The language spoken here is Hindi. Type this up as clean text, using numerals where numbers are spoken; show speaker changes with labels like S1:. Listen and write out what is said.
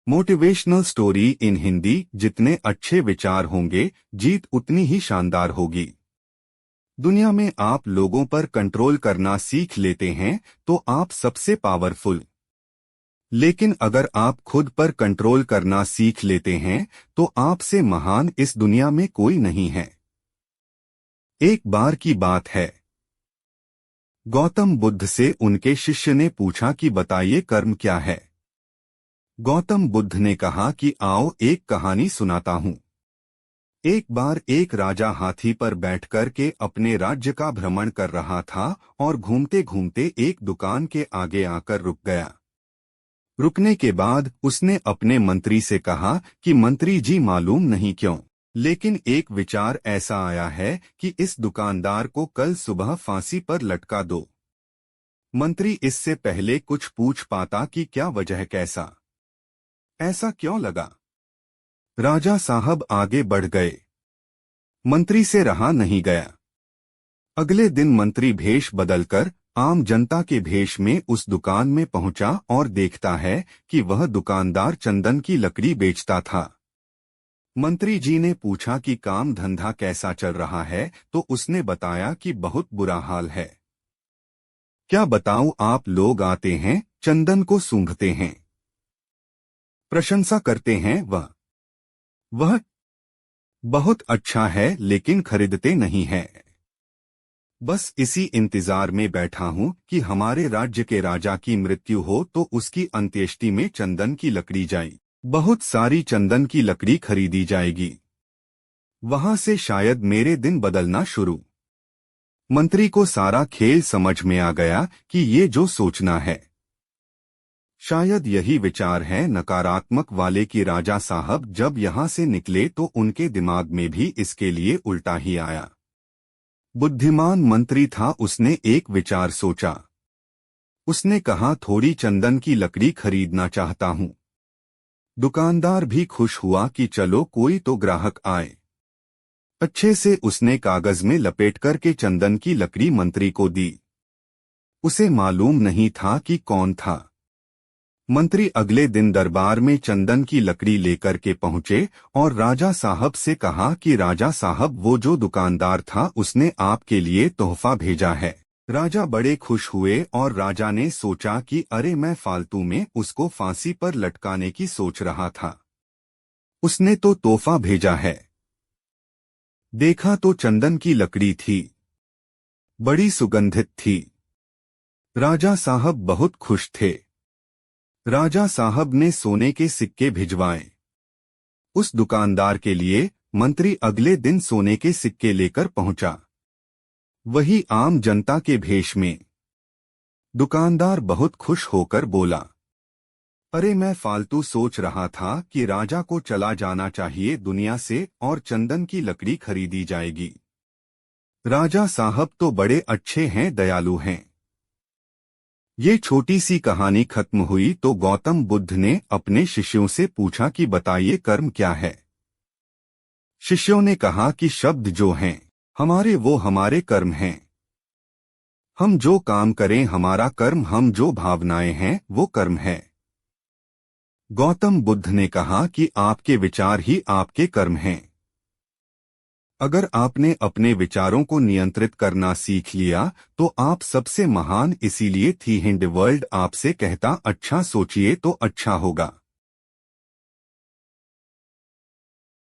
S1: Motivational story in Hindi. जितने अच्छे विचार होंगे, जीत उतनी ही शानदार होगी। दुनिया में आप लोगों पर कंट्रोल करना सीख लेते हैं तो आप सबसे पावरफुल। लेकिन अगर आप खुद पर कंट्रोल करना सीख लेते हैं तो आपसे महान इस दुनिया में कोई नहीं है। एक बार की बात है, गौतम बुद्ध से उनके शिष्य ने पूछा कि बताइए कर्म क्या है। गौतम बुद्ध ने कहा कि आओ एक कहानी सुनाता हूँ। एक बार एक राजा हाथी पर बैठकर के अपने राज्य का भ्रमण कर रहा था और घूमते घूमते एक दुकान के आगे आकर रुक गया। रुकने के बाद उसने अपने मंत्री से कहा कि मंत्री जी, मालूम नहीं क्यों, लेकिन एक विचार ऐसा आया है कि इस दुकानदार को कल सुबह फांसी पर लटका दो। मंत्री इससे पहले कुछ पूछ पाता कि क्या वजह, कैसा, ऐसा क्यों लगा। राजा साहब आगे बढ़ गए। मंत्री से रहा नहीं गया। अगले दिन मंत्री भेष बदलकर आम जनता के भेष में उस दुकान में पहुंचा और देखता है कि वह दुकानदार चंदन की लकड़ी बेचता था। मंत्री जी ने पूछा कि काम धंधा कैसा चल रहा है, तो उसने बताया कि बहुत बुरा हाल है। क्या बताऊं, आप लोग आते हैं, चंदन को सूंघते हैं, प्रशंसा करते हैं, वह बहुत अच्छा है, लेकिन खरीदते नहीं है। बस इसी इंतजार में बैठा हूं कि हमारे राज्य के राजा की मृत्यु हो तो उसकी अंत्येष्टि में चंदन की लकड़ी जाए, बहुत सारी चंदन की लकड़ी खरीदी जाएगी। वहां से शायद मेरे दिन बदलना शुरू। मंत्री को सारा खेल समझ में आ गया कि ये जो सोचना है, शायद यही विचार है नकारात्मक वाले कि राजा साहब जब यहां से निकले तो उनके दिमाग में भी इसके लिए उल्टा ही आया। बुद्धिमान मंत्री था, उसने एक विचार सोचा। उसने कहा, थोड़ी चंदन की लकड़ी खरीदना चाहता हूं। दुकानदार भी खुश हुआ कि चलो कोई तो ग्राहक आए। अच्छे से उसने कागज में लपेट करके चंदन की लकड़ी मंत्री को दी। उसे मालूम नहीं था कि कौन था। मंत्री अगले दिन दरबार में चंदन की लकड़ी लेकर के पहुंचे और राजा साहब से कहा कि राजा साहब, वो जो दुकानदार था उसने आपके लिए तोहफा भेजा है। राजा बड़े खुश हुए और राजा ने सोचा कि अरे, मैं फालतू में उसको फांसी पर लटकाने की सोच रहा था, उसने तो तोहफा भेजा है। देखा तो चंदन की लकड़ी थी, बड़ी सुगंधित थी। राजा साहब बहुत खुश थे। राजा साहब ने सोने के सिक्के भिजवाए उस दुकानदार के लिए। मंत्री अगले दिन सोने के सिक्के लेकर पहुंचा, वही आम जनता के भेष में। दुकानदार बहुत खुश होकर बोला, अरे, मैं फालतू सोच रहा था कि राजा को चला जाना चाहिए दुनिया से और चंदन की लकड़ी खरीदी जाएगी। राजा साहब तो बड़े अच्छे हैं, दयालु हैं। ये छोटी सी कहानी खत्म हुई तो गौतम बुद्ध ने अपने शिष्यों से पूछा कि बताइए कर्म क्या है। शिष्यों ने कहा कि शब्द जो हैं हमारे, वो हमारे कर्म हैं। हम जो काम करें हमारा कर्म, हम जो भावनाएं हैं वो कर्म है। गौतम बुद्ध ने कहा कि आपके विचार ही आपके कर्म हैं। अगर आपने अपने विचारों को नियंत्रित करना सीख लिया तो आप सबसे महान। इसीलिए थी हिंद वर्ल्ड आपसे कहता, अच्छा सोचिए तो अच्छा होगा।